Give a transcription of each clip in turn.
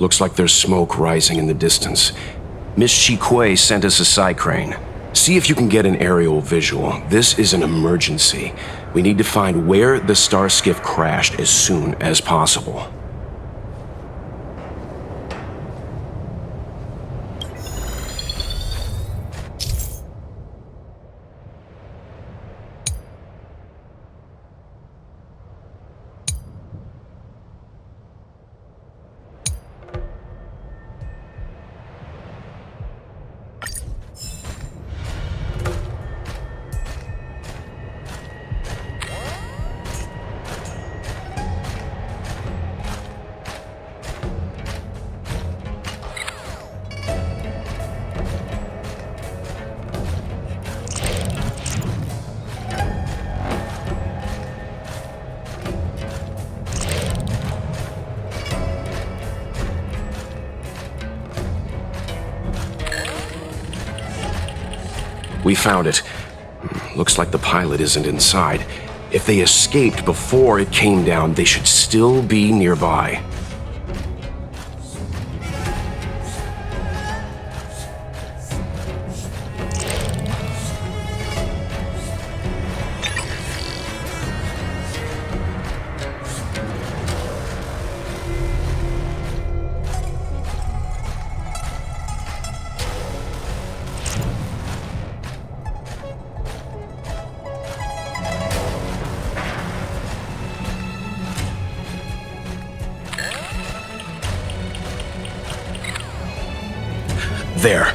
Looks like there's smoke rising in the distance. Miss Chiquet sent us a side crane. See if you can get an aerial visual. This is an emergency. We need to find where the star skiff crashed as soon as possible. We found it. Looks like the pilot isn't inside. If they escaped before it came down, they should still be nearby. There.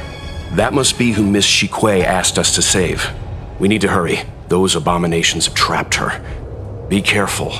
That must be who Miss Chiquet asked us to save. We need to hurry. Those abominations have trapped her. Be careful.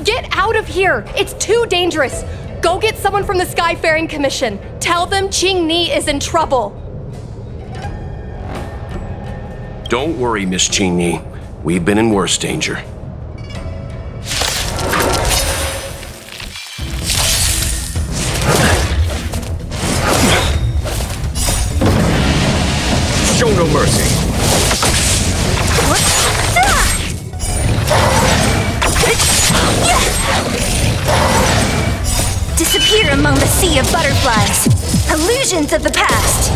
Get out of here! It's too dangerous! Go get someone from the Skyfaring Commission. Tell them Qingni is in trouble. Don't worry, Miss Qingni. We've been in worse danger. Show no mercy. What? of butterflies. Illusions of the past.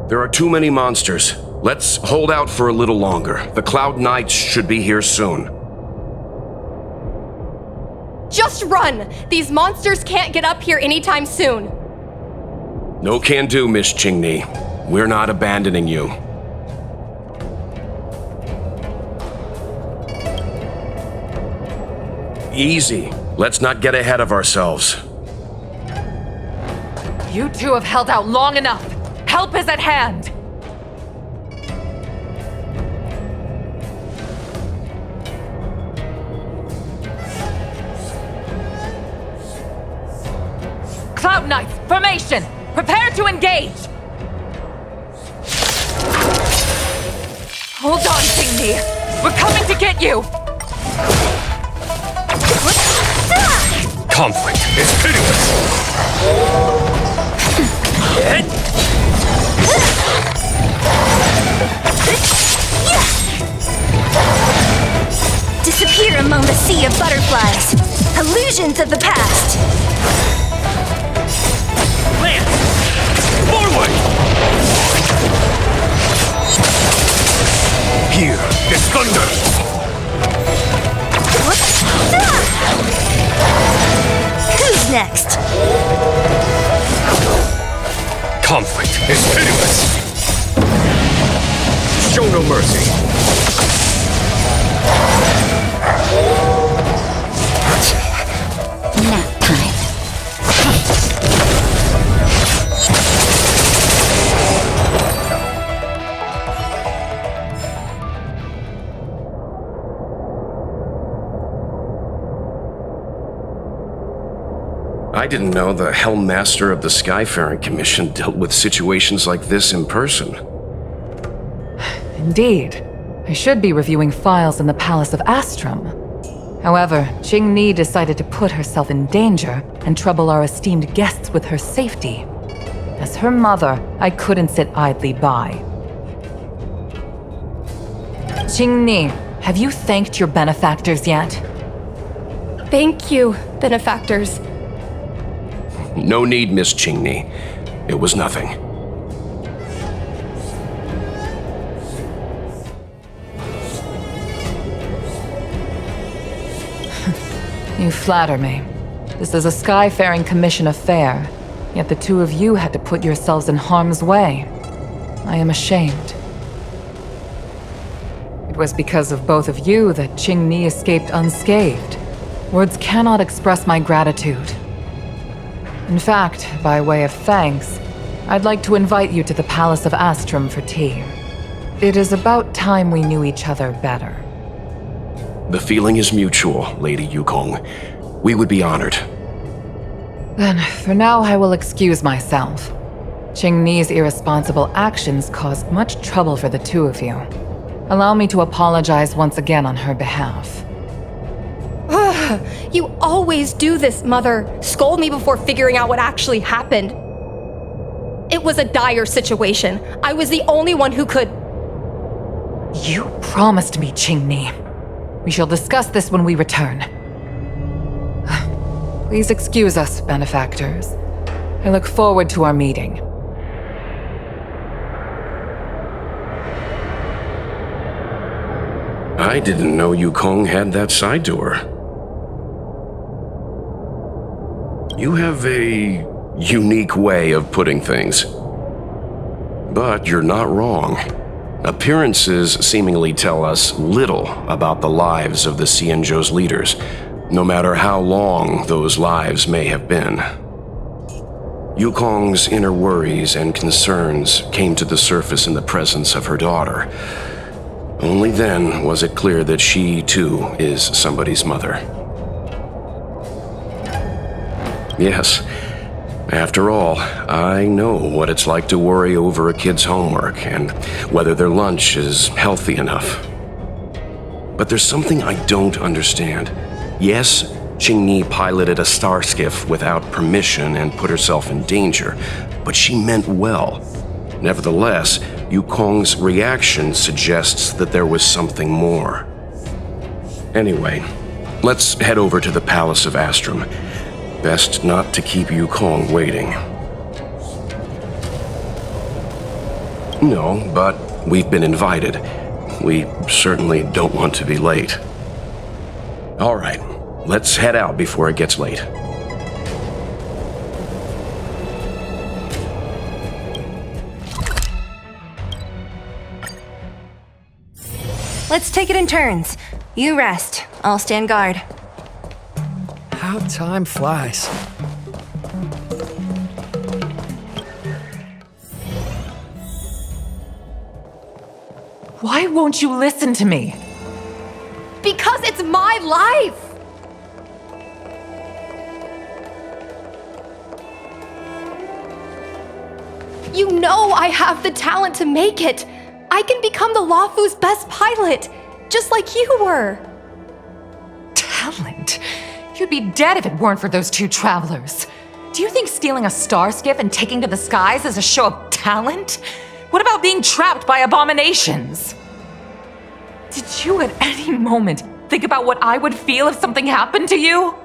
There are too many monsters. Let's hold out for a little longer. The Cloud Knights should be here soon. Just run! These monsters can't get up here anytime soon. No can do, Miss Qingni. We're not abandoning you. Easy. Let's not get ahead of ourselves. You two have held out long enough. Help is at hand. Cloud Knights, formation! Prepare to engage! Hold on, Qingni. We're coming to get you! Conflict is pitiless! Disappear among the sea of butterflies. Illusions of the past. Lance! Forward! Here is thunder! Who's next? Conflict is pitiless! Show no mercy! Nap time. I didn't know the Helm Master of the Skyfaring Commission dealt with situations like this in person. Indeed. I should be reviewing files in the Palace of Astrum. However, Qingni decided to put herself in danger and trouble our esteemed guests with her safety. As her mother, I couldn't sit idly by. Qingni, have you thanked your benefactors yet? Thank you, benefactors. No need, Miss Qingni. It was nothing. You flatter me. This is a Skyfaring Commission affair, yet the two of you had to put yourselves in harm's way. I am ashamed. It was because of both of you that Qingni escaped unscathed. Words cannot express my gratitude. In fact, by way of thanks, I'd like to invite you to the Palace of Astrum for tea. It is about time we knew each other better. The feeling is mutual, Lady Yukong. We would be honored. Then, for now, I will excuse myself. Qingni's irresponsible actions caused much trouble for the two of you. Allow me to apologize once again on her behalf. You always do this, Mother. Scold me before figuring out what actually happened. It was a dire situation. I was the only one who could... You promised me, Qingni. We shall discuss this when we return. Please excuse us, benefactors. I look forward to our meeting. I didn't know Yukong had that side to her. You have a unique way of putting things. But you're not wrong. Appearances seemingly tell us little about the lives of the Xianzhou's leaders, no matter how long those lives may have been. Yukong's inner worries and concerns came to the surface in the presence of her daughter. Only then was it clear that she, too, is somebody's mother. Yes. After all, I know what it's like to worry over a kid's homework and whether their lunch is healthy enough. But there's something I don't understand. Yes, Qingni piloted a star skiff without permission and put herself in danger, but she meant well. Nevertheless, Yukong's reaction suggests that there was something more. Anyway, let's head over to the Palace of Astrum. Best not to keep Yukong waiting. No, but we've been invited. We certainly don't want to be late. All right, let's head out before it gets late. Let's take it in turns. You rest. I'll stand guard. How time flies. Why won't you listen to me? Because it's my life! You know I have the talent to make it. I can become the Luofu's best pilot, just like you were. Talent? You'd be dead if it weren't for those two travelers. Do you think stealing a star skiff and taking to the skies is a show of talent? What about being trapped by abominations? Did you at any moment think about what I would feel if something happened to you?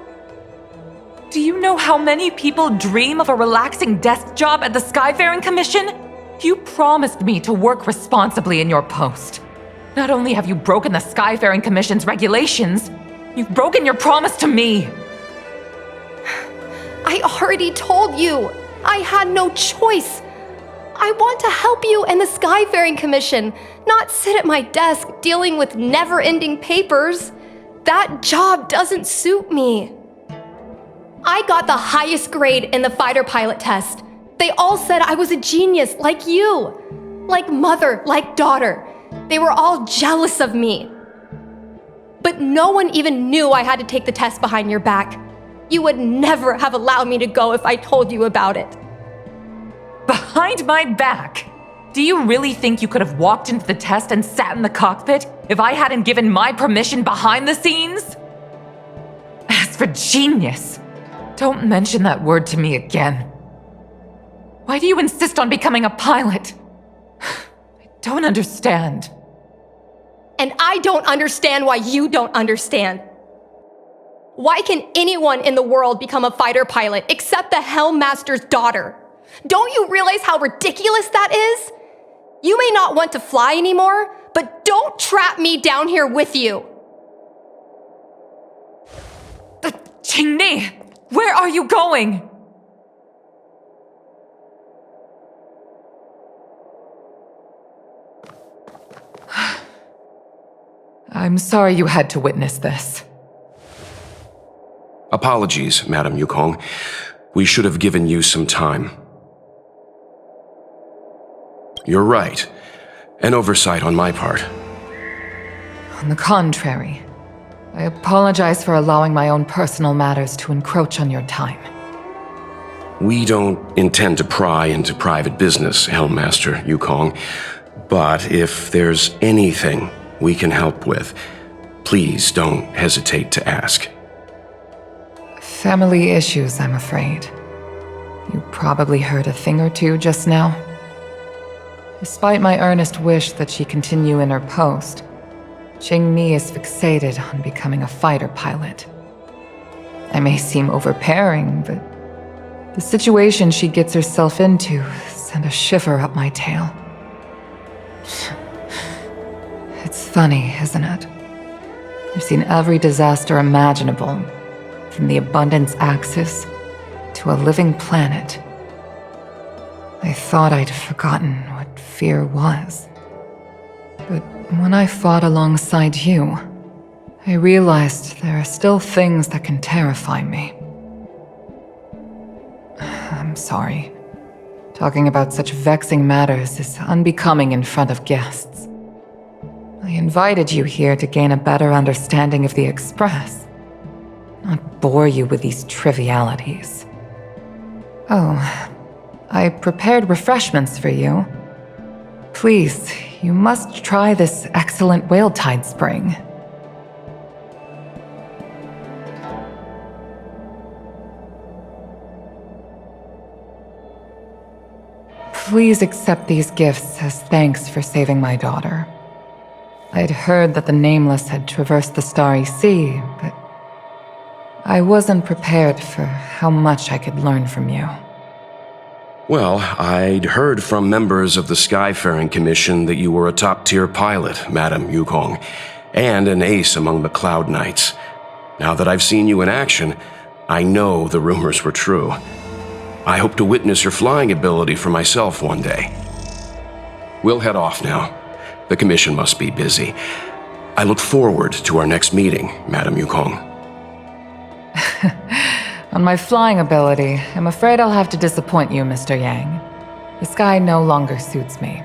Do you know how many people dream of a relaxing desk job at the Skyfaring Commission? You promised me to work responsibly in your post. Not only have you broken the Skyfaring Commission's regulations, you've broken your promise to me. I already told you. I had no choice. I want to help you and the Skyfaring Commission, not sit at my desk dealing with never-ending papers. That job doesn't suit me. I got the highest grade in the fighter pilot test. They all said I was a genius, like you. Like mother, like daughter. They were all jealous of me. But no one even knew I had to take the test behind your back. You would never have allowed me to go if I told you about it. Behind my back? Do you really think you could have walked into the test and sat in the cockpit if I hadn't given my permission behind the scenes? As for genius, don't mention that word to me again. Why do you insist on becoming a pilot? I don't understand. And I don't understand why you don't understand. Why can anyone in the world become a fighter pilot except the Helm Master's daughter? Don't you realize how ridiculous that is? You may not want to fly anymore, but don't trap me down here with you. Qingni, where are you going? I'm sorry you had to witness this. Apologies, Madam Yukong. We should have given you some time. You're right. An oversight on my part. On the contrary, I apologize for allowing my own personal matters to encroach on your time. We don't intend to pry into private business, Helmmaster Yukong. But if there's anything we can help with, please don't hesitate to ask. Family issues, I'm afraid. You probably heard a thing or two just now. Despite my earnest wish that she continue in her post, Qingni is fixated on becoming a fighter pilot. I may seem overbearing, but the situation she gets herself into sent a shiver up my tail. It's funny, isn't it? I've seen every disaster imaginable, from the abundance axis to a living planet. I thought I'd forgotten what fear was. But when I fought alongside you, I realized there are still things that can terrify me. I'm sorry. Talking about such vexing matters is unbecoming in front of guests. I invited you here to gain a better understanding of the Express, not bore you with these trivialities. Oh, I prepared refreshments for you. Please, you must try this excellent whale tide spring. Please accept these gifts as thanks for saving my daughter. I'd heard that the Nameless had traversed the Starry Sea, but I wasn't prepared for how much I could learn from you. Well, I'd heard from members of the Skyfaring Commission that you were a top-tier pilot, Madam Yukong, and an ace among the Cloud Knights. Now that I've seen you in action, I know the rumors were true. I hope to witness your flying ability for myself one day. We'll head off now. The Commission must be busy. I look forward to our next meeting, Madam Yukong. On my flying ability, I'm afraid I'll have to disappoint you, Mr. Yang. The sky no longer suits me.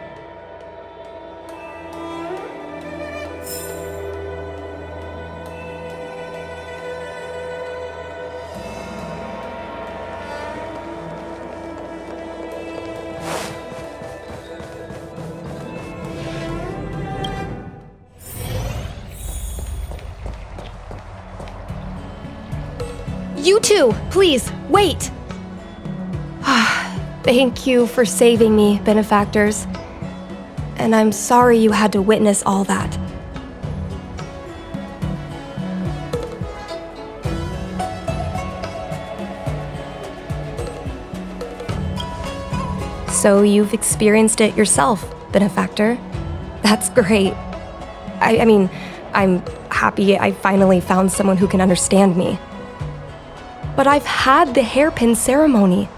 You two, please, wait! Thank you for saving me, benefactors. And I'm sorry you had to witness all that. So you've experienced it yourself, benefactor. That's great. I mean, I'm happy I finally found someone who can understand me. But I've had the hairpin ceremony.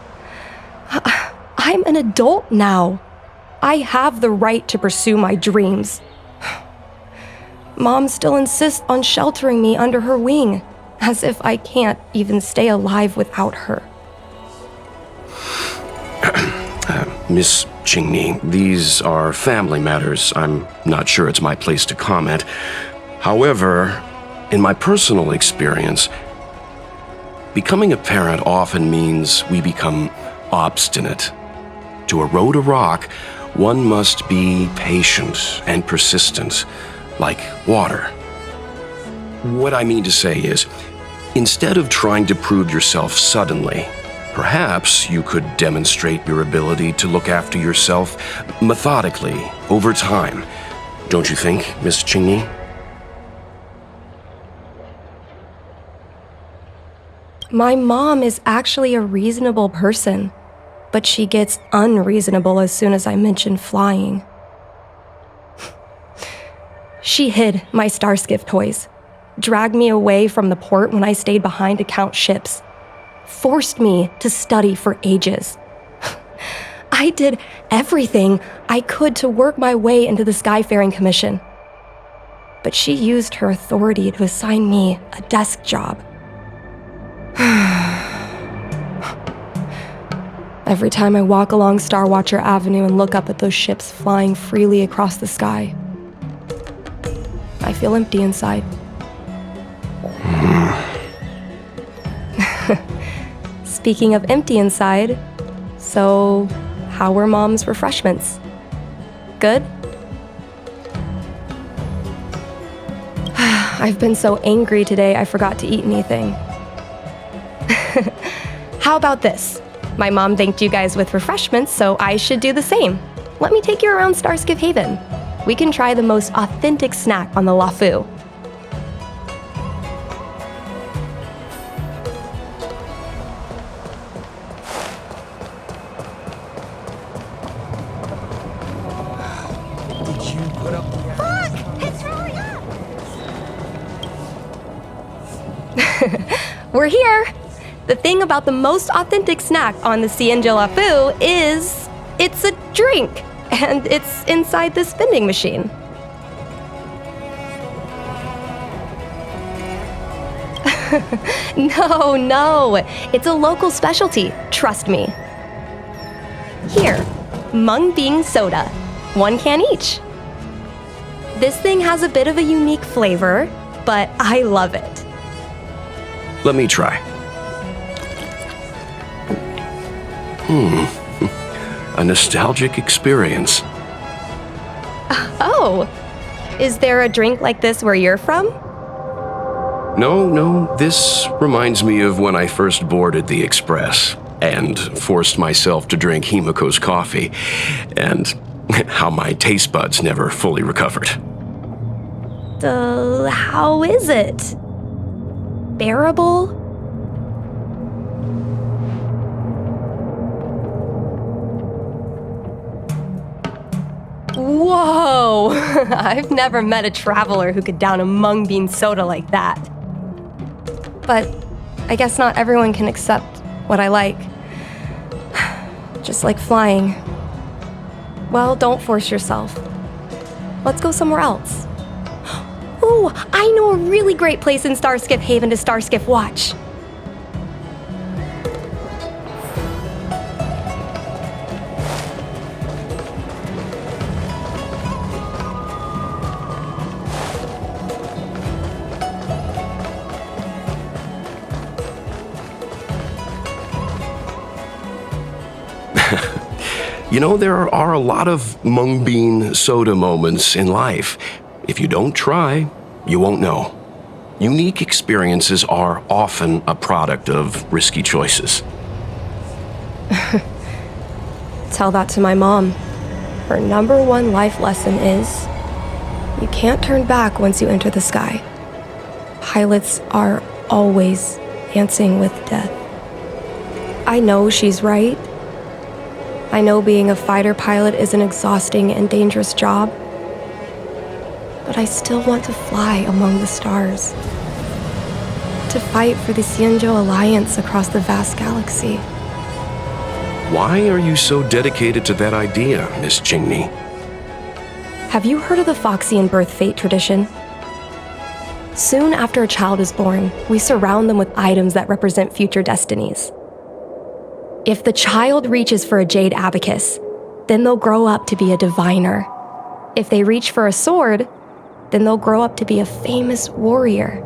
I'm an adult now. I have the right to pursue my dreams. Mom still insists on sheltering me under her wing, as if I can't even stay alive without her. Miss Qingni, these are family matters. I'm not sure it's my place to comment. However, in my personal experience, becoming a parent often means we become obstinate. To erode a rock, one must be patient and persistent, like water. What I mean to say is, instead of trying to prove yourself suddenly, perhaps you could demonstrate your ability to look after yourself methodically over time. Don't you think, Miss Qingni? My mom is actually a reasonable person, but she gets unreasonable as soon as I mention flying. She hid my Starskiff toys, dragged me away from the port when I stayed behind to count ships, forced me to study for ages. I did everything I could to work my way into the Skyfaring Commission. But she used her authority to assign me a desk job. Every time I walk along Star Watcher Avenue and look up at those ships flying freely across the sky, I feel empty inside. Speaking of empty inside, so how were Mom's refreshments? Good? I've been so angry today I forgot to eat anything. How about this? My mom thanked you guys with refreshments, so I should do the same. Let me take you around Starskiff Haven. We can try the most authentic snack on the Lafu. Did you put up the We're here! The thing about the most authentic snack on the Cienjo Lafu is it's a drink, and it's inside this vending machine. No, it's a local specialty, trust me. Here, Mung Bean Soda, 1 can each. This thing has a bit of a unique flavor, but I love it. Let me try. A nostalgic experience. Oh, is there a drink like this where you're from? No, this reminds me of when I first boarded the Express. and forced myself to drink Himiko's coffee, and how my taste buds never fully recovered. How is it? Bearable? Whoa! I've never met a traveler who could down a mung bean soda like that. But I guess not everyone can accept what I like. Just like flying. Well, don't force yourself. Let's go somewhere else. Ooh, I know a really great place in Starskiff Haven to Starskiff watch. You know, there are a lot of mung bean soda moments in life. If you don't try, you won't know. Unique experiences are often a product of risky choices. Tell that to my mom. Her number one life lesson is, you can't turn back once you enter the sky. Pilots are always dancing with death. I know she's right. I know being a fighter pilot is an exhausting and dangerous job, but I still want to fly among the stars. To fight for the Xianzhou Alliance across the vast galaxy. Why are you so dedicated to that idea, Miss Qingni? Have you heard of the Foxian birth fate tradition? Soon after a child is born, we surround them with items that represent future destinies. If the child reaches for a jade abacus, then they'll grow up to be a diviner. If they reach for a sword, then they'll grow up to be a famous warrior.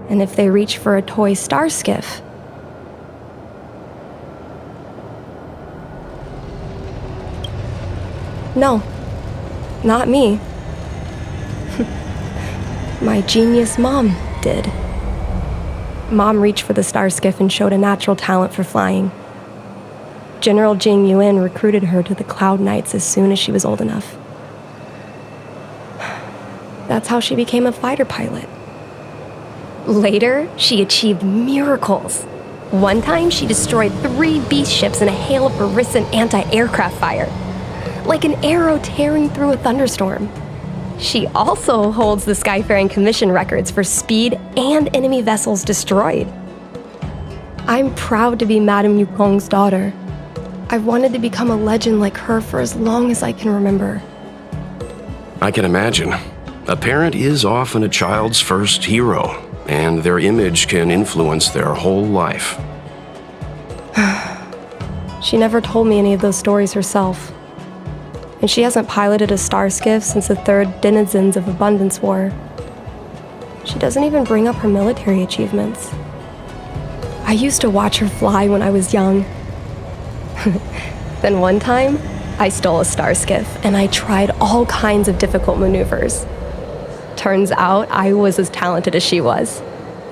And if they reach for a toy star skiff, no, not me. My genius mom did. Mom reached for the star skiff and showed a natural talent for flying. General Jing Yuan recruited her to the Cloud Knights as soon as she was old enough. That's how she became a fighter pilot. Later, she achieved miracles. One time, she destroyed 3 beast ships in a hail of Barissan anti-aircraft fire, like an arrow tearing through a thunderstorm. She also holds the Skyfaring Commission records for speed and enemy vessels destroyed. I'm proud to be Madame Yukong's daughter. I've wanted to become a legend like her for as long as I can remember. I can imagine. A parent is often a child's first hero, and their image can influence their whole life. She never told me any of those stories herself. And she hasn't piloted a star skiff since the 3rd Denizens of Abundance War. She doesn't even bring up her military achievements. I used to watch her fly when I was young. Then one time, I stole a star skiff and I tried all kinds of difficult maneuvers. Turns out I was as talented as she was.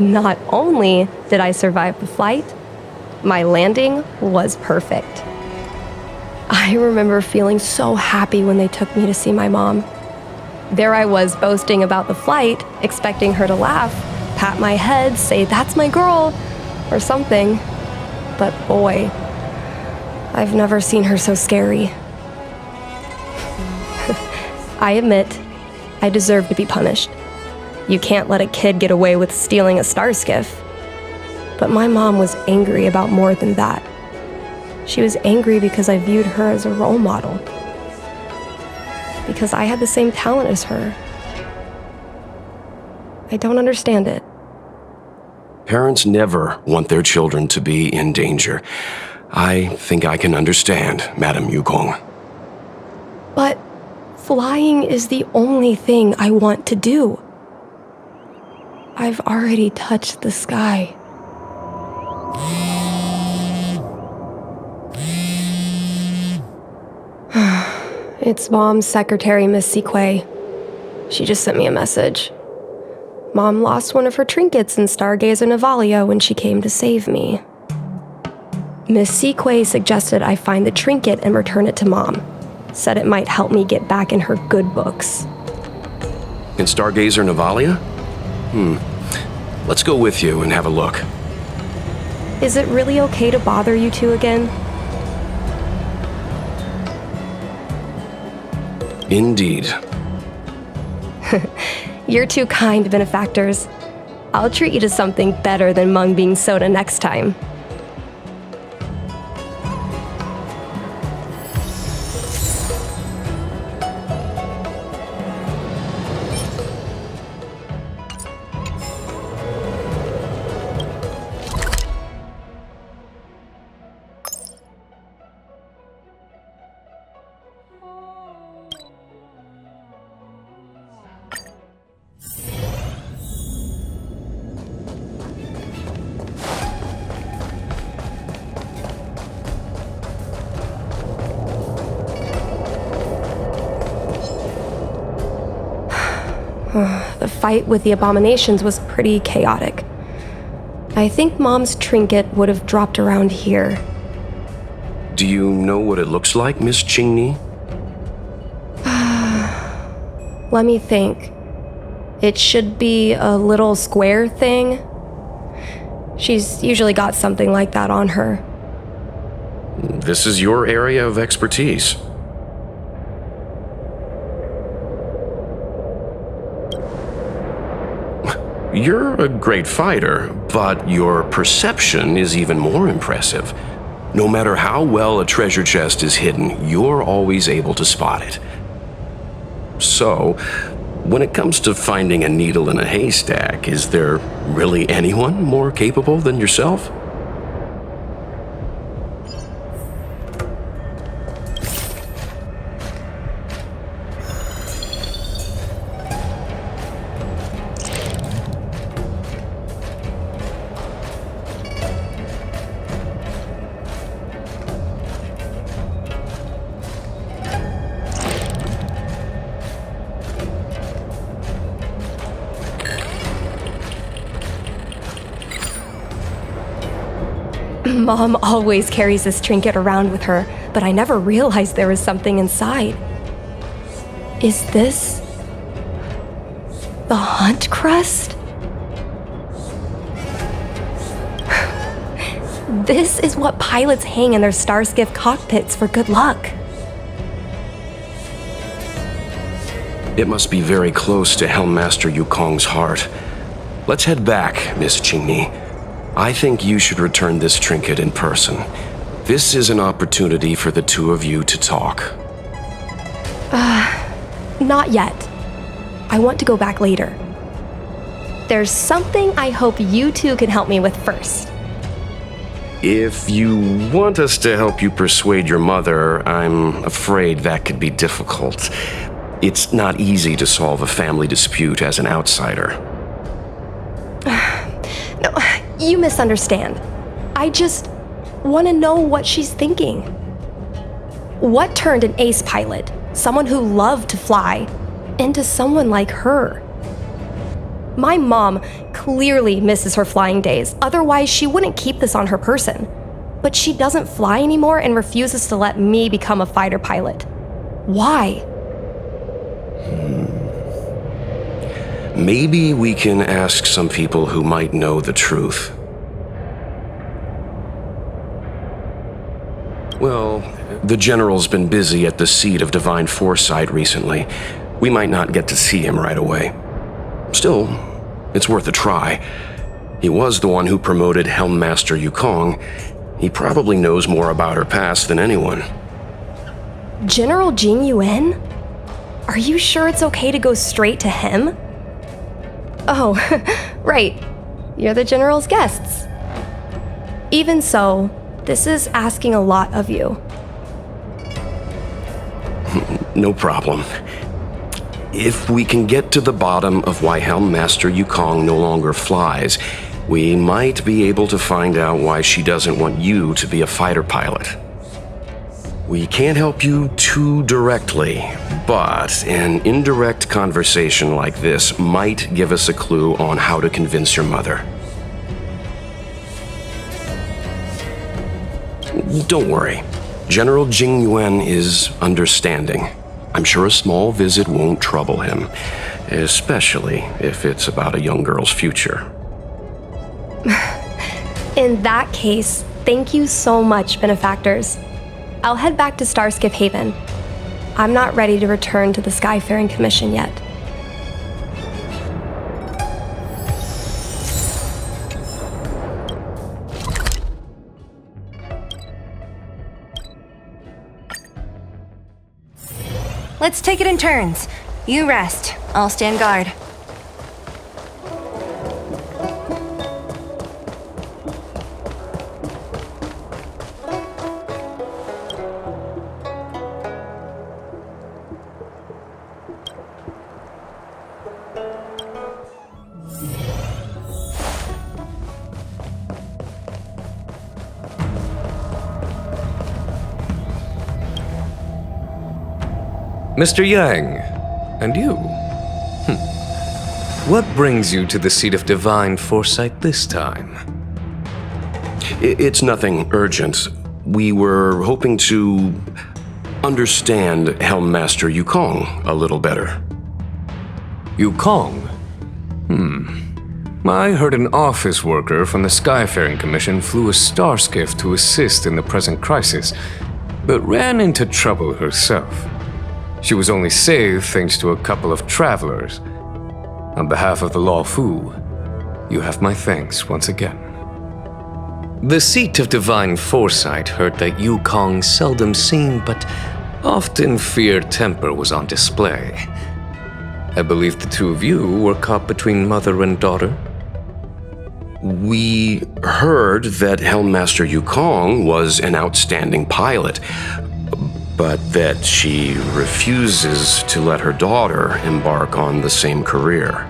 Not only did I survive the flight, my landing was perfect. I remember feeling so happy when they took me to see my mom. There I was boasting about the flight, expecting her to laugh, pat my head, say, "That's my girl," or something. But boy, I've never seen her so scary. I admit, I deserve to be punished. You can't let a kid get away with stealing a star skiff. But my mom was angry about more than that. She was angry because I viewed her as a role model. Because I had the same talent as her. I don't understand it. Parents never want their children to be in danger. I think I can understand, Madame Yukong. But flying is the only thing I want to do. I've already touched the sky. It's Mom's secretary, Miss Siquei. She just sent me a message. Mom lost one of her trinkets in Stargazer Navalia when she came to save me. Miss Sequay suggested I find the trinket and return it to Mom. Said it might help me get back in her good books. In Stargazer Navalia? Let's go with you and have a look. Is it really okay to bother you two again? Indeed. You're two kind benefactors. I'll treat you to something better than mung bean soda next time. The fight with the abominations was pretty chaotic. I think Mom's trinket would have dropped around here. Do you know what it looks like, Miss Qingni? Let me think. It should be a little square thing. She's usually got something like that on her. This is your area of expertise. You're a great fighter, but your perception is even more impressive. No matter how well a treasure chest is hidden, you're always able to spot it. So, when it comes to finding a needle in a haystack, is there really anyone more capable than yourself? Mom always carries this trinket around with her, but I never realized there was something inside. Is this the hunt crust? This is what pilots hang in their starskiff cockpits for good luck. It must be very close to Helm Master Yukong's heart. Let's head back, Miss Qingni. I think you should return this trinket in person. This is an opportunity for the two of you to talk. Not yet. I want to go back later. There's something I hope you two can help me with first. If you want us to help you persuade your mother, I'm afraid that could be difficult. It's not easy to solve a family dispute as an outsider. No, you misunderstand. I just want to know what she's thinking. What turned an ace pilot, someone who loved to fly, into someone like her? My mom clearly misses her flying days, otherwise she wouldn't keep this on her person. But she doesn't fly anymore and refuses to let me become a fighter pilot. Why? Maybe we can ask some people who might know the truth. Well, the General's been busy at the seat of Divine Foresight recently. We might not get to see him right away. Still, it's worth a try. He was the one who promoted Helm Master Yukong. He probably knows more about her past than anyone. General Jing Yuan? Are you sure it's okay to go straight to him? Oh, right. You're the General's guests. Even so, this is asking a lot of you. No problem. If we can get to the bottom of why Helm Master Yukong no longer flies, we might be able to find out why she doesn't want you to be a fighter pilot. We can't help you too directly, but an indirect conversation like this might give us a clue on how to convince your mother. Don't worry. General Jing Yuan is understanding. I'm sure a small visit won't trouble him, especially if it's about a young girl's future. In that case, thank you so much, benefactors. I'll head back to Starskip Haven. I'm not ready to return to the Skyfaring Commission yet. Let's take it in turns. You rest. I'll stand guard. Mr. Yang, and you? What brings you to the seat of divine foresight this time? It's nothing urgent. We were hoping to understand Helm Master Yukong a little better. Yukong? I heard an office worker from the Skyfaring Commission flew a star skiff to assist in the present crisis, but ran into trouble herself. She was only saved thanks to a couple of travelers. On behalf of the Law Fu, you have my thanks once again. The seat of divine foresight heard that Yukong's seldom seen but often feared temper was on display. I believe the two of you were caught between mother and daughter. We heard that Helm Master Yukong was an outstanding pilot, but that she refuses to let her daughter embark on the same career.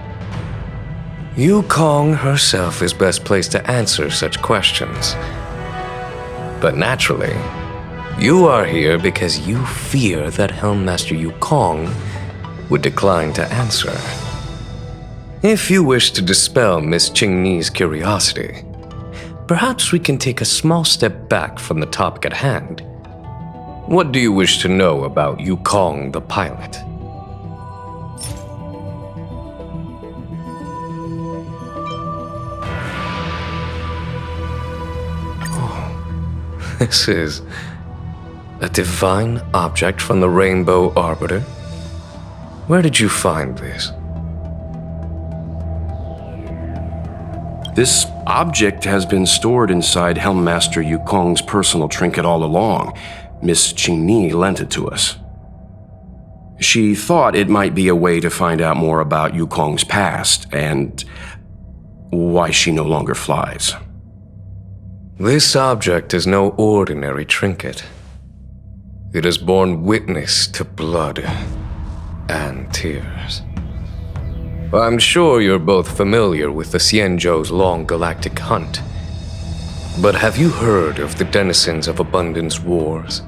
Yukong herself is best placed to answer such questions. But naturally, you are here because you fear that Helm Master Yukong would decline to answer. If you wish to dispel Miss Qingni's curiosity, perhaps we can take a small step back from the topic at hand. What do you wish to know about Yukong the pilot? Oh, this is a divine object from the Rainbow Arbiter. Where did you find this? This object has been stored inside Helm Master Yukong's personal trinket all along. Miss Qingni lent it to us. She thought it might be a way to find out more about Yukong's past and why she no longer flies. This object is no ordinary trinket. It has borne witness to blood and tears. I'm sure you're both familiar with the Xianzhou's long galactic hunt. But have you heard of the denizens of Abundance Wars?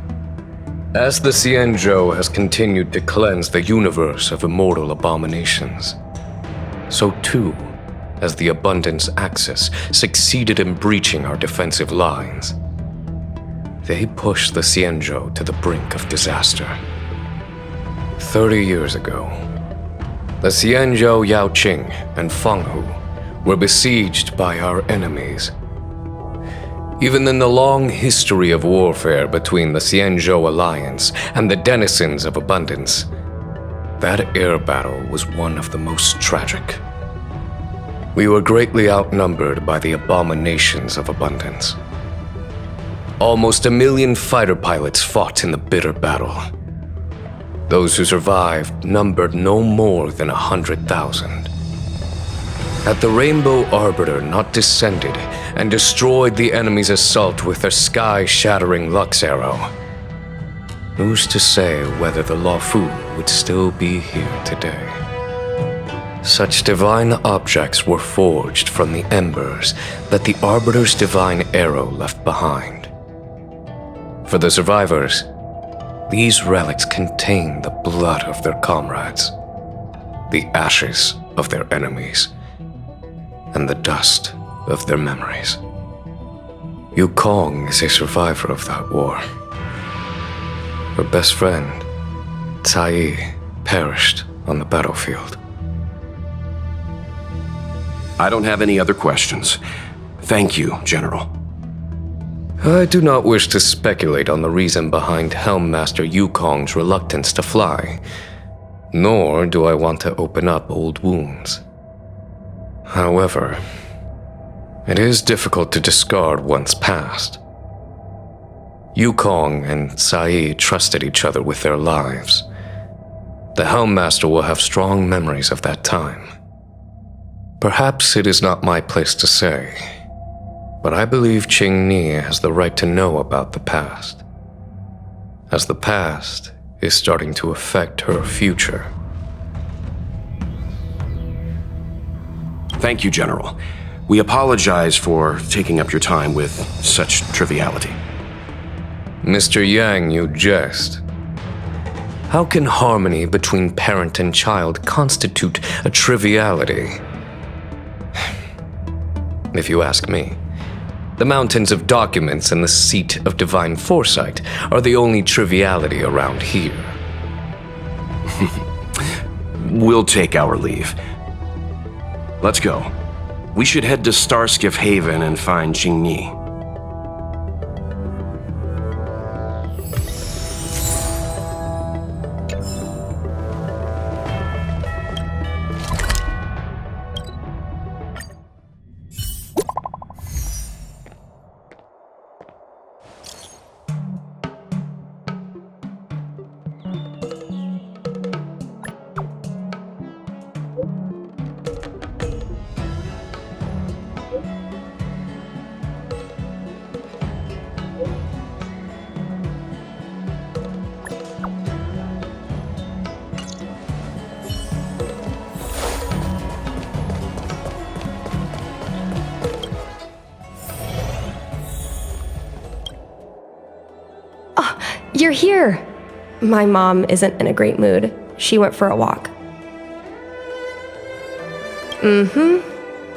As the Xianzhou has continued to cleanse the universe of immortal abominations, so too has the Abundance Axis succeeded in breaching our defensive lines. They pushed the Xianzhou to the brink of disaster. 30 years ago, the Xianzhou Yaoqing and Fenghu were besieged by our enemies. Even in the long history of warfare between the Xianzhou Alliance and the denizens of Abundance, that air battle was one of the most tragic. We were greatly outnumbered by the abominations of Abundance. Almost 1 million fighter pilots fought in the bitter battle. Those who survived numbered no more than 100,000. Had the Rainbow Arbiter not descended and destroyed the enemy's assault with their sky-shattering Lux Arrow, who's to say whether the Law Fu would still be here today? Such divine objects were forged from the embers that the Arbiter's divine arrow left behind. For the survivors, these relics contain the blood of their comrades, the ashes of their enemies, and the dust of their memories. Yukong is a survivor of that war. Her best friend, Tai, perished on the battlefield. I don't have any other questions. Thank you, General. I do not wish to speculate on the reason behind Helm Master Yukong's reluctance to fly, nor do I want to open up old wounds. However, it is difficult to discard one's past. Yukong and Sai trusted each other with their lives. The Helm Master will have strong memories of that time. Perhaps it is not my place to say, but I believe Qingni has the right to know about the past, as the past is starting to affect her future. Thank you, General. We apologize for taking up your time with such triviality. Mr. Yang, you jest. How can harmony between parent and child constitute a triviality? If you ask me, the mountains of documents and the seat of divine foresight are the only triviality around here. We'll take our leave. Let's go. We should head to Starskiff Haven and find Qingni. You're here! My mom isn't in a great mood. She went for a walk.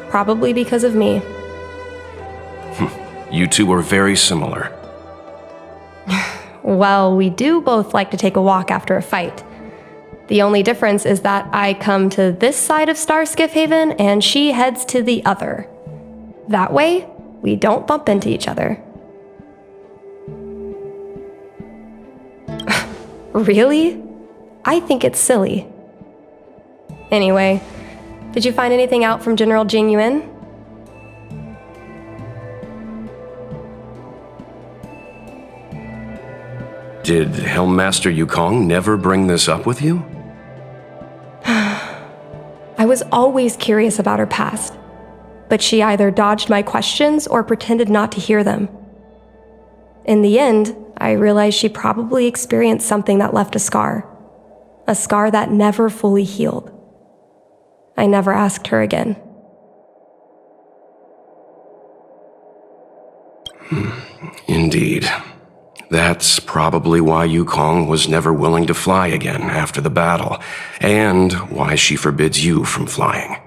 Probably because of me. You two are very similar. Well, we do both like to take a walk after a fight. The only difference is that I come to this side of Starskiff Haven and she heads to the other. That way, we don't bump into each other. Really? I think it's silly. Anyway, did you find anything out from General Jing Yuan? Did Helm Master Yukong never bring this up with you? I was always curious about her past, but she either dodged my questions or pretended not to hear them. In the end, I realized she probably experienced something that left a scar that never fully healed. I never asked her again. Indeed. That's probably why Yukong was never willing to fly again after the battle, and why she forbids you from flying.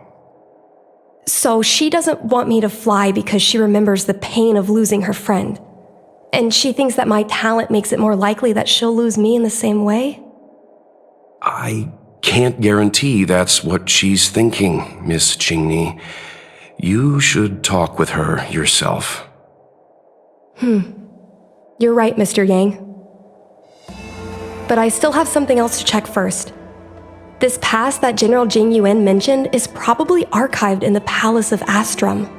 So she doesn't want me to fly because she remembers the pain of losing her friend. And she thinks that my talent makes it more likely that she'll lose me in the same way? I can't guarantee that's what she's thinking, Miss Qingni. You should talk with her yourself. You're right, Mr. Yang. But I still have something else to check first. This past that General Jing Yuan mentioned is probably archived in the Palace of Astrum.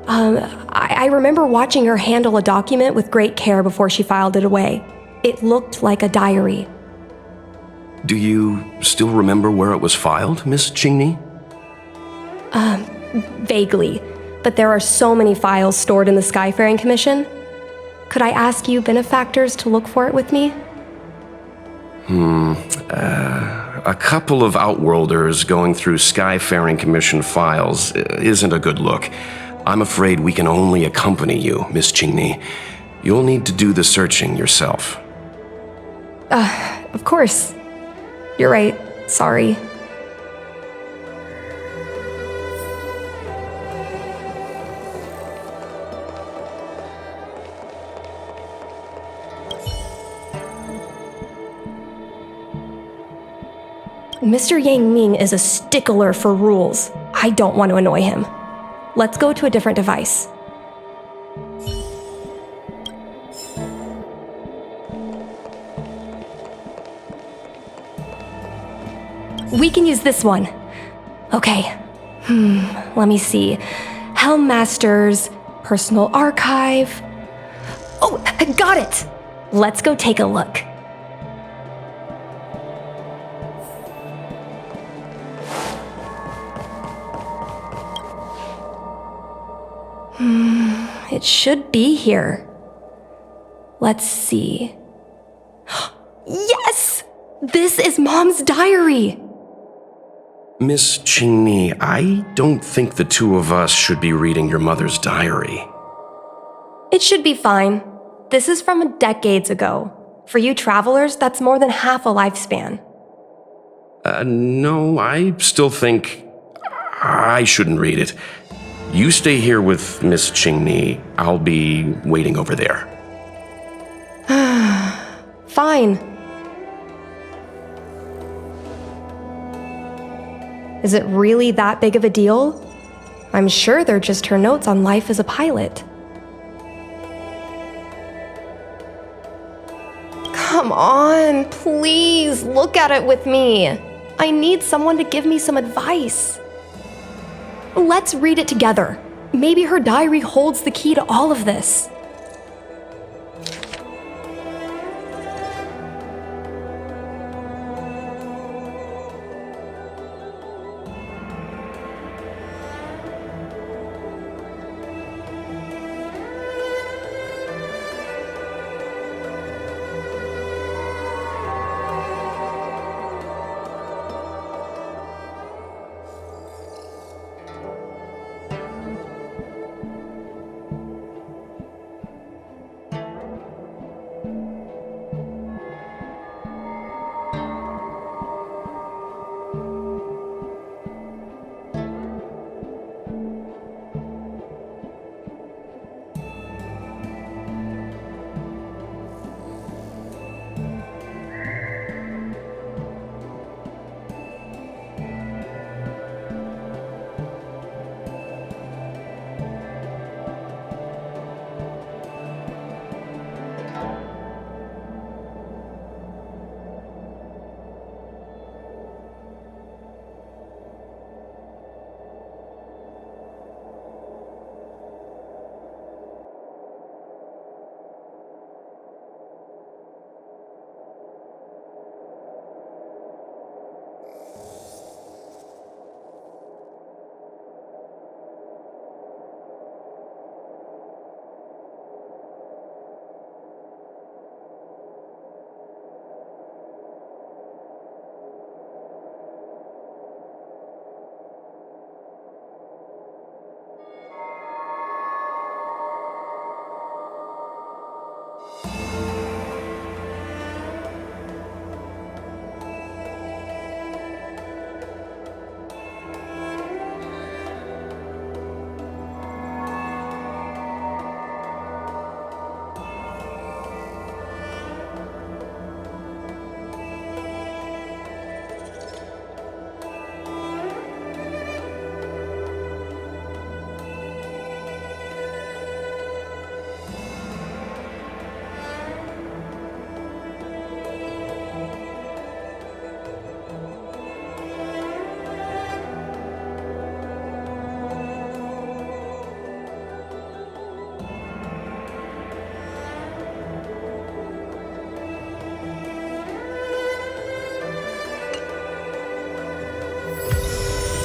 I remember watching her handle a document with great care before she filed it away. It looked like a diary. Do you still remember where it was filed, Miss Qingni? Vaguely, but there are so many files stored in the Skyfaring Commission. Could I ask you benefactors to look for it with me? A couple of Outworlders going through Skyfaring Commission files isn't a good look. I'm afraid we can only accompany you, Miss Qingni. You'll need to do the searching yourself. Of course. You're right. Sorry. Mr. Yang Ming is a stickler for rules. I don't want to annoy him. Let's go to a different device. We can use this one. Okay. Let me see. Helm Masters, Personal Archive. Oh, I got it! Let's go take a look. It should be here. Let's see. Yes! This is Mom's diary! Miss Qingni, I don't think the two of us should be reading your mother's diary. It should be fine. This is from decades ago. For you travelers, that's more than half a lifespan. No, I still think I shouldn't read it. You stay here with Miss Qingni. I'll be waiting over there. Fine. Is it really that big of a deal? I'm sure they're just her notes on life as a pilot. Come on, please, look at it with me. I need someone to give me some advice. Let's read it together. Maybe her diary holds the key to all of this.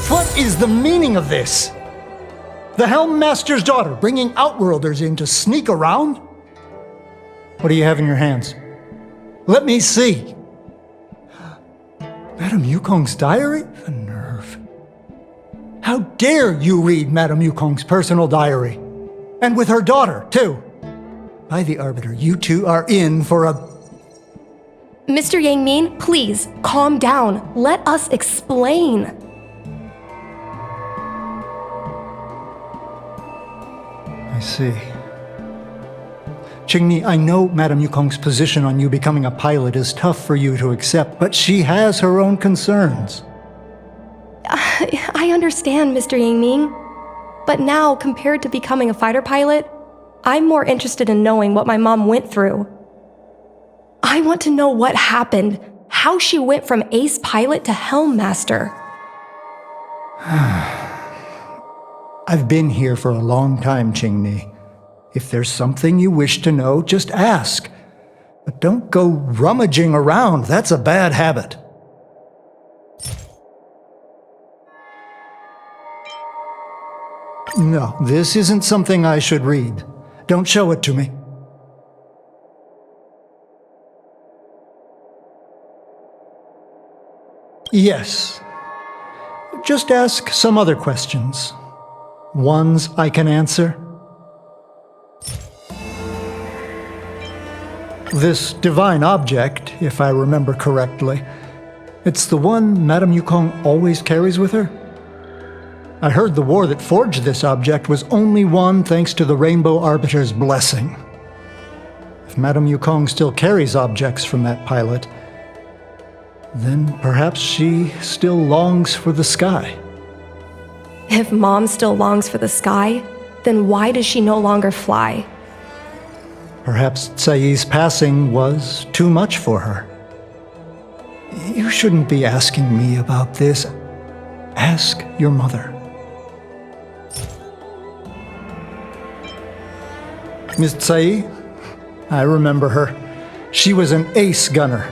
What is the meaning of this? The Helm Master's daughter bringing Outworlders in to sneak around? What do you have in your hands? Let me see. Madame Yukong's diary? The nerve. How dare you read Madame Yukong's personal diary? And with her daughter, too. By the Arbiter, you two are in for a... Mr. Yang Min, please, calm down. Let us explain. I see. Qingni, I know Madame Yukong's position on you becoming a pilot is tough for you to accept, but she has her own concerns. I understand, Mr. Yangming. But now, compared to becoming a fighter pilot, I'm more interested in knowing what my mom went through. I want to know what happened, how she went from ace pilot to helm master. I've been here for a long time, Qingni. If there's something you wish to know, just ask. But don't go rummaging around. That's a bad habit. No, this isn't something I should read. Don't show it to me. Yes. Just ask some other questions. Ones I can answer. This divine object, if I remember correctly, it's the one Madame Yukong always carries with her? I heard the war that forged this object was only won thanks to the Rainbow Arbiter's blessing. If Madame Yukong still carries objects from that pilot, then perhaps she still longs for the sky. If Mom still longs for the sky, then why does she no longer fly? Perhaps Tsai's passing was too much for her. You shouldn't be asking me about this. Ask your mother. Miss Tsai? I remember her. She was an ace gunner.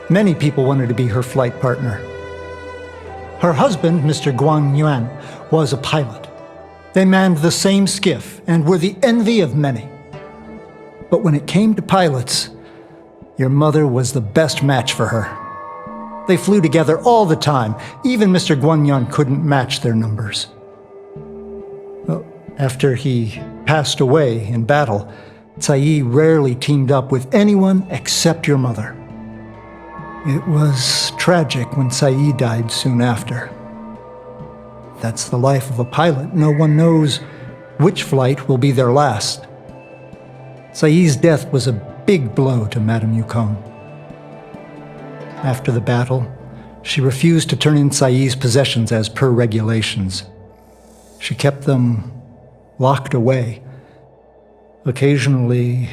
Many people wanted to be her flight partner. Her husband, Mr. Guan Yuan, was a pilot. They manned the same skiff and were the envy of many. But when it came to pilots, your mother was the best match for her. They flew together all the time. Even Mr. Guanyan couldn't match their numbers. Well, after he passed away in battle, Tsai rarely teamed up with anyone except your mother. It was tragic when Tsai died soon after. That's the life of a pilot. No one knows which flight will be their last. Tsai's death was a big blow to Madame Yukong. After the battle, she refused to turn in Tsai's possessions as per regulations. She kept them locked away, occasionally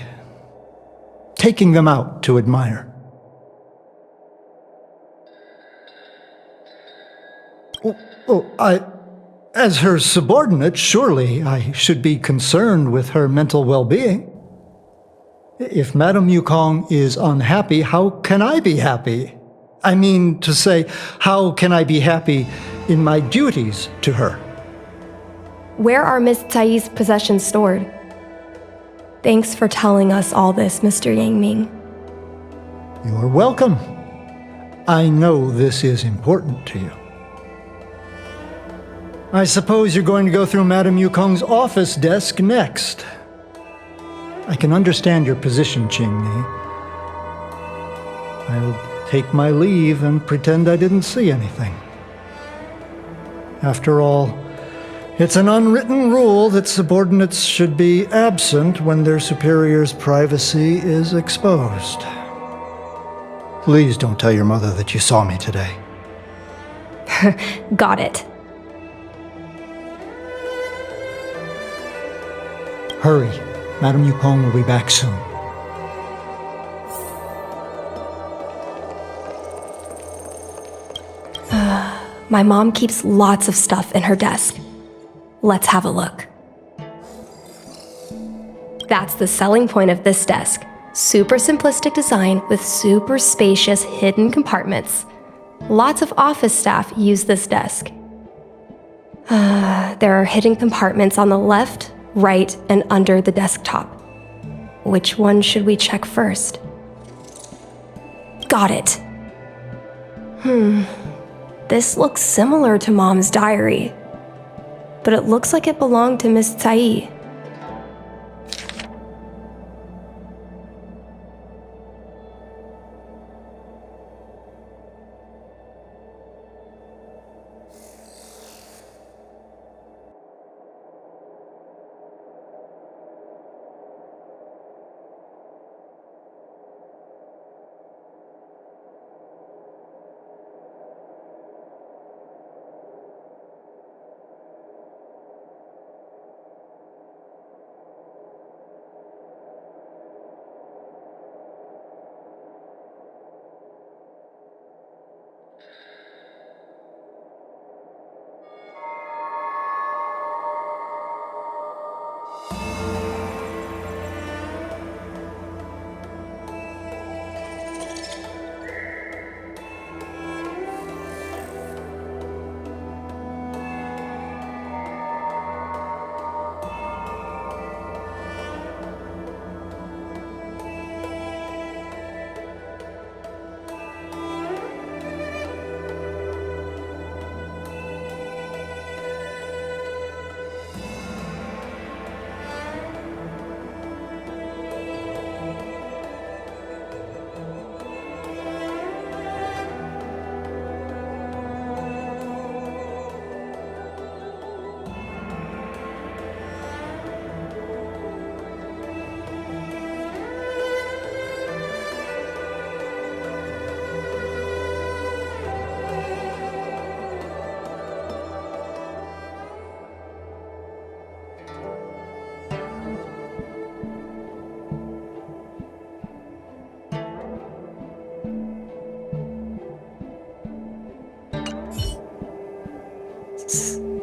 taking them out to admire. As her subordinate, surely I should be concerned with her mental well-being. If Madame Yukong is unhappy, how can I be happy? I mean to say, how can I be happy in my duties to her? Where are Miss Tsai's possessions stored? Thanks for telling us all this, Mr. Yangming. You're welcome. I know this is important to you. I suppose you're going to go through Madame Yukong's office desk next. I can understand your position, Qingni. I'll take my leave and pretend I didn't see anything. After all, it's an unwritten rule that subordinates should be absent when their superior's privacy is exposed. Please don't tell your mother that you saw me today. Got it. Hurry. Madame Yukong will be back soon. My mom keeps lots of stuff in her desk. Let's have a look. That's the selling point of this desk. Super simplistic design with super spacious hidden compartments. Lots of office staff use this desk. There are hidden compartments on the left, right, and under the desktop. Which one should we check first? Got it. This looks similar to Mom's diary, but it looks like it belonged to Miss Tsai.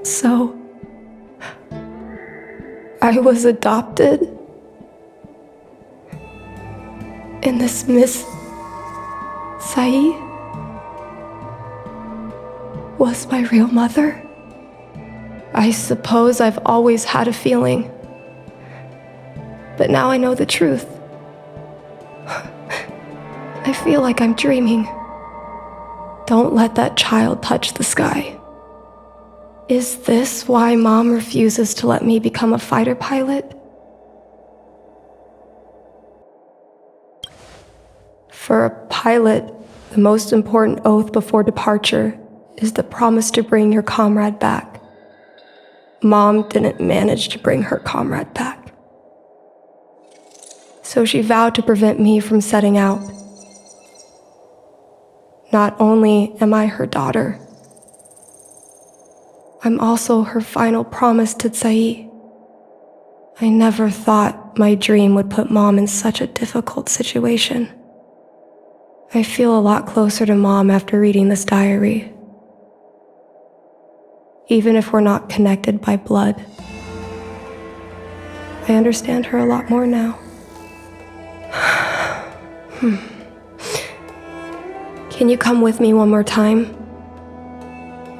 So, I was adopted? And this Miss Sai was my real mother? I suppose I've always had a feeling. But now I know the truth. I feel like I'm dreaming. Don't let that child touch the sky. Is this why Mom refuses to let me become a fighter pilot? For a pilot, the most important oath before departure is the promise to bring your comrade back. Mom didn't manage to bring her comrade back. So she vowed to prevent me from setting out. Not only am I her daughter, I'm also her final promise to Tsai. I never thought my dream would put Mom in such a difficult situation. I feel a lot closer to Mom after reading this diary. Even if we're not connected by blood, I understand her a lot more now. Can you come with me one more time?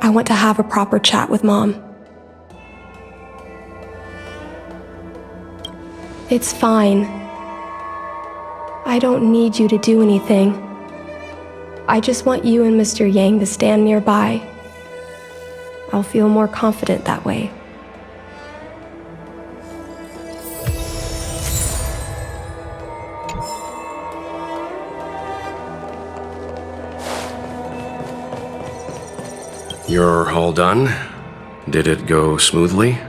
I want to have a proper chat with Mom. It's fine. I don't need you to do anything. I just want you and Mr. Yang to stand nearby. I'll feel more confident that way. You're all done? Did it go smoothly?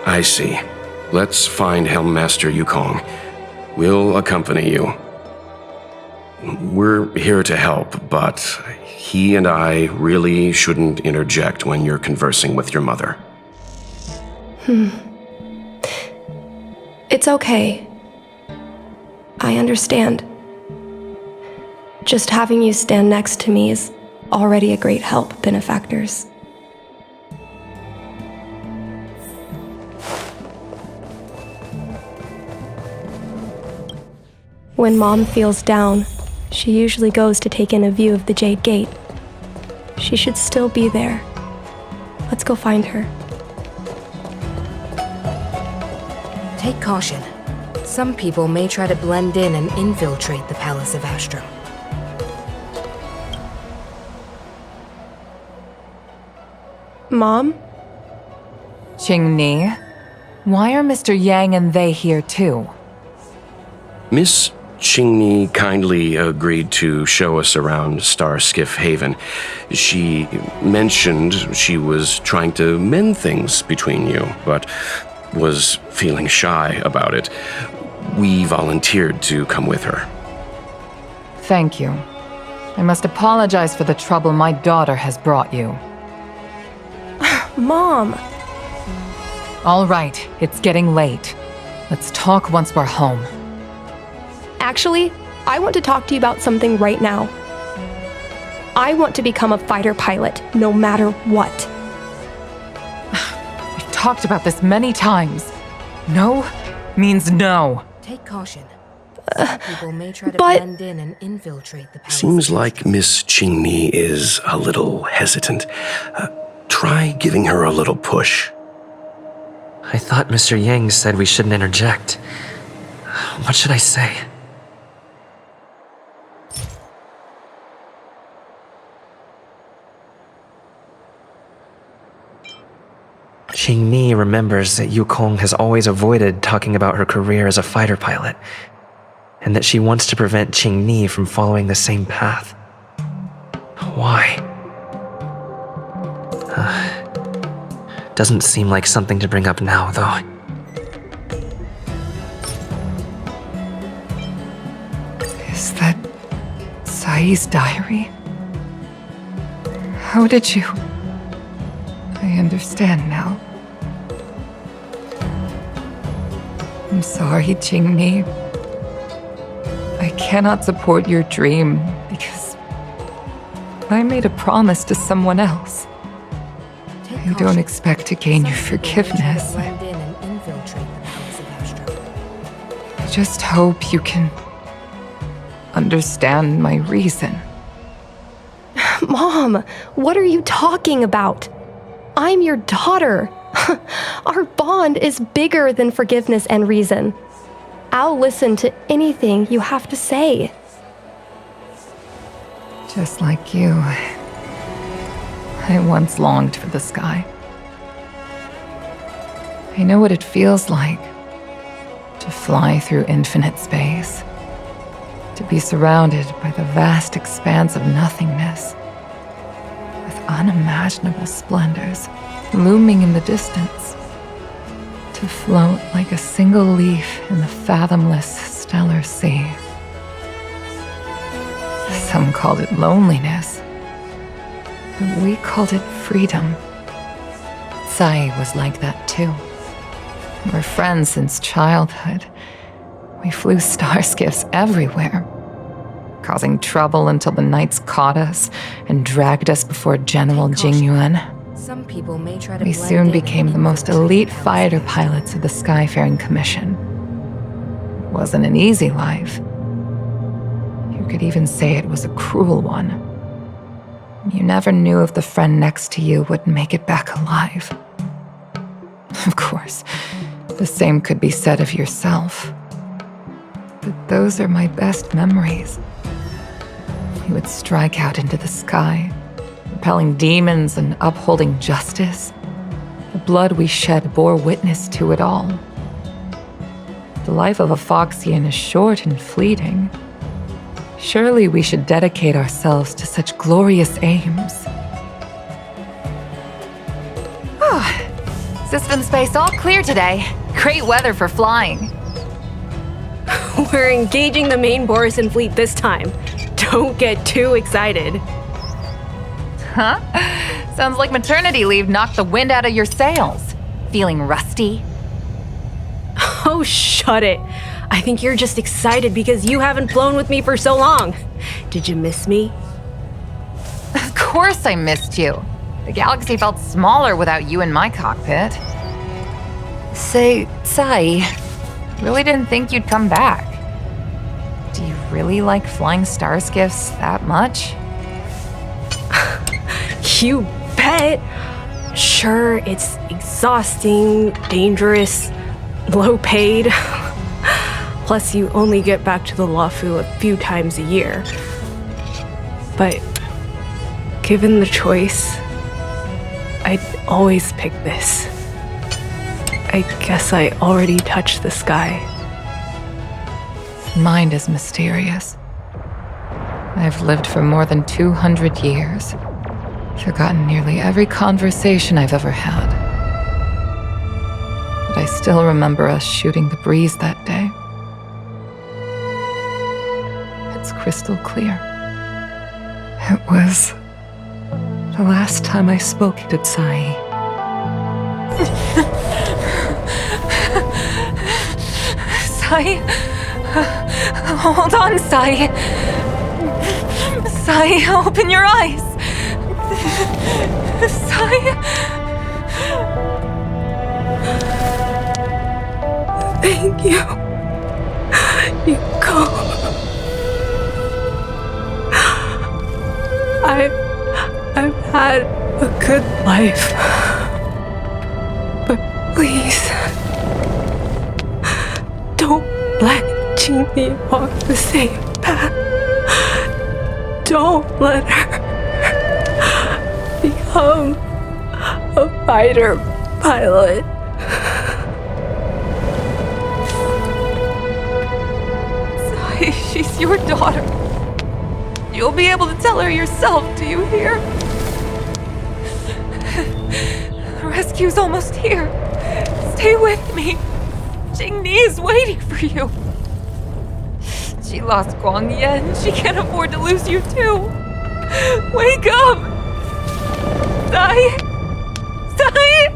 I see. Let's find Helm Master Yukong. We'll accompany you. We're here to help, but he and I really shouldn't interject when you're conversing with your mother. It's okay. I understand. Just having you stand next to me is already a great help, benefactors. When Mom feels down, she usually goes to take in a view of the Jade Gate. She should still be there. Let's go find her. Take caution. Some people may try to blend in and infiltrate the Palace of Astrum. Mom? Qingni, why are Mr. Yang and they here too? Miss Qingni kindly agreed to show us around Star Skiff Haven. She mentioned she was trying to mend things between you, but was feeling shy about it. We volunteered to come with her. Thank you. I must apologize for the trouble my daughter has brought you. Mom! All right, it's getting late. Let's talk once we're home. Actually, I want to talk to you about something right now. I want to become a fighter pilot, no matter what. We've talked about this many times. No means no. Take caution. Some people may try to but- blend in and infiltrate the Palace. Seems like Miss Qingni is a little hesitant. Try giving her a little push. I thought Mr. Yang said we shouldn't interject. What should I say? Qingni remembers that Yukong has always avoided talking about her career as a fighter pilot, and that she wants to prevent Qingni from following the same path. Why? Doesn't seem like something to bring up now, though. Is that Sai's diary? How did you... I understand now. I'm sorry, Qingni. I cannot support your dream because I made a promise to someone else. I don't expect to gain your forgiveness. I just hope you can understand my reason. Mom, what are you talking about? I'm your daughter. Our bond is bigger than forgiveness and reason. I'll listen to anything you have to say. Just like you, I once longed for the sky. I know what it feels like to fly through infinite space, to be surrounded by the vast expanse of nothingness, with unimaginable splendors looming in the distance, to float like a single leaf in the fathomless stellar sea. Some called it loneliness, but we called it freedom. Sai was like that too. We're friends since childhood. We flew star skiffs everywhere, causing trouble until the knights caught us and dragged us before General Jingyuan. Some people may try to We blend soon in became and the most infiltrate elite the palace fighter of the pilots of the Skyfaring Commission. It wasn't an easy life. You could even say it was a cruel one. You never knew if the friend next to you would make it back alive. Of course, the same could be said of yourself. But those are my best memories. We would strike out into the sky, repelling demons and upholding justice. The blood we shed bore witness to it all. The life of a Foxian is short and fleeting. Surely we should dedicate ourselves to such glorious aims. System space all clear today. Great weather for flying. We're engaging the main Borison fleet this time. Don't get too excited. Huh? Sounds like maternity leave knocked the wind out of your sails. Feeling rusty? Oh, shut it. I think you're just excited because you haven't flown with me for so long. Did you miss me? Of course I missed you. The galaxy felt smaller without you in my cockpit. Say, Sai, really didn't think you'd come back. Do you really like flying star skiffs that much? You bet. Sure, it's exhausting, dangerous, low paid. Plus, you only get back to the Luofu a few times a year. But given the choice, I'd always pick this. I guess I already touched the sky. Mind is mysterious. I've lived for more than 200 years. Forgotten nearly every conversation I've ever had. But I still remember us shooting the breeze that day. It's crystal clear. It was the last time I spoke to Sai. Sai? Hold on, Sai. Sai, open your eyes. Sai? Thank you. Yukong. I've had a good life. But please, don't let Qingni walk the same path. Don't let her become a fighter pilot. Sai, she's your daughter. You'll be able to tell her yourself, do you hear? The rescue's almost here. Stay with me. Qingni is waiting for you. She lost Guang Yan. She can't afford to lose you too. Wake up! Sai! Sai!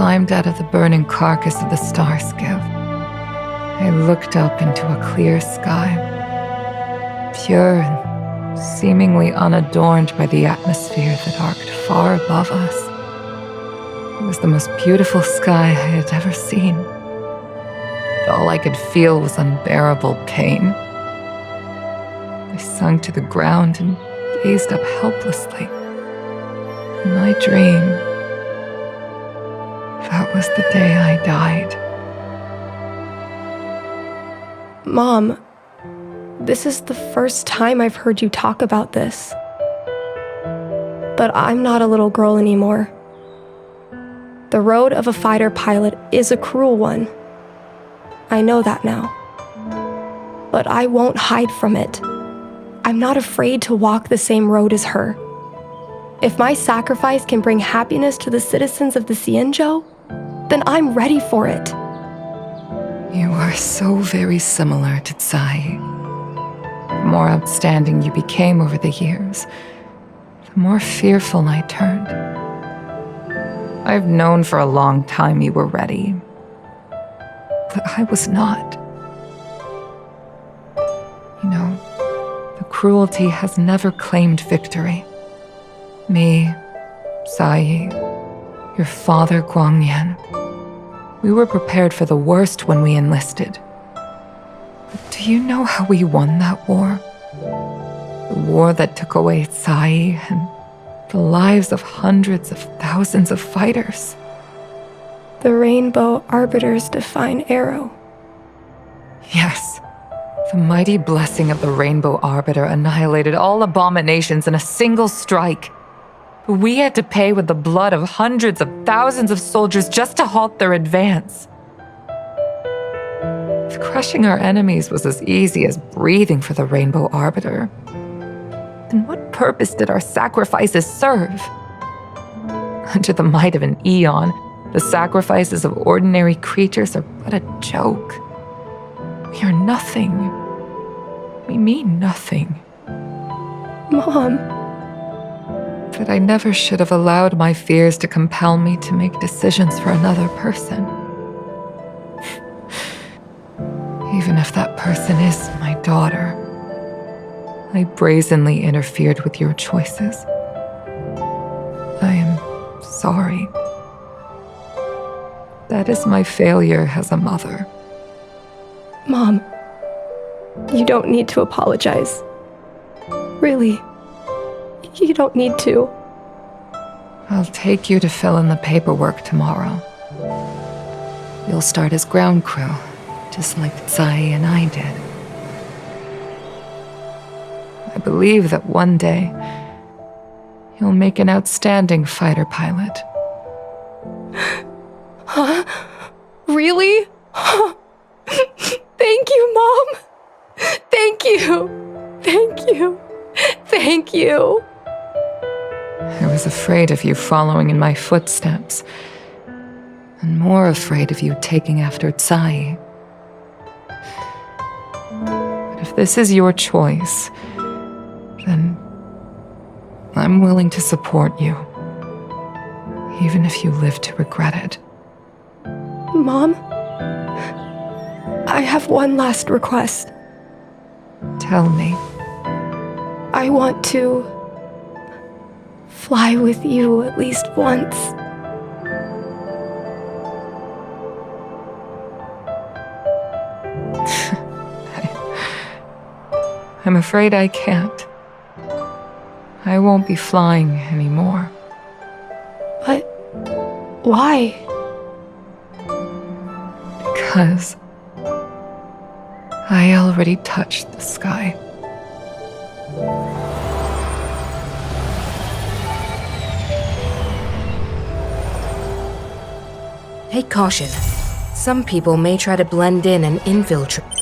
climbed out of the burning carcass of the star skiff, I looked up into a clear sky, pure and seemingly unadorned by the atmosphere that arced far above us. It was the most beautiful sky I had ever seen. But all I could feel was unbearable pain. I sunk to the ground and gazed up helplessly. In my dream, that was the day I died. Mom, this is the first time I've heard you talk about this. But I'm not a little girl anymore. The road of a fighter pilot is a cruel one. I know that now. But I won't hide from it. I'm not afraid to walk the same road as her. If my sacrifice can bring happiness to the citizens of the Xianzhou, then I'm ready for it. You are so very similar to Tsai. The more outstanding you became over the years, the more fearful I turned. I've known for a long time you were ready, but I was not. You know, the cruelty has never claimed victory. Me, Tsai, your father Guangyan, we were prepared for the worst when we enlisted. But do you know how we won that war? The war that took away Tsai and the lives of hundreds of thousands of fighters. The Rainbow Arbiter's divine arrow. Yes. The mighty blessing of the Rainbow Arbiter annihilated all abominations in a single strike. We had to pay with the blood of hundreds of thousands of soldiers just to halt their advance. If crushing our enemies was as easy as breathing for the Rainbow Arbiter, then what purpose did our sacrifices serve? Under the might of an eon, the sacrifices of ordinary creatures are but a joke. We are nothing. We mean nothing. Mom. But I never should have allowed my fears to compel me to make decisions for another person. Even if that person is my daughter, I brazenly interfered with your choices. I am sorry. That is my failure as a mother. Mom, you don't need to apologize. Really, you don't need to. I'll take you to fill in the paperwork tomorrow. You'll start as ground crew, just like Tsai and I did. I believe that one day, you'll make an outstanding fighter pilot. Huh? Really? Thank you, Mom. Thank you. Thank you. Thank you. I was afraid of you following in my footsteps, and more afraid of you taking after Tsai. But if this is your choice, then I'm willing to support you, even if you live to regret it. Mom, I have one last request. Tell me. I want to fly with you at least once. I'm afraid I can't. I won't be flying anymore. But why? Because I already touched the sky. Take caution. Some people may try to blend in and infiltrate.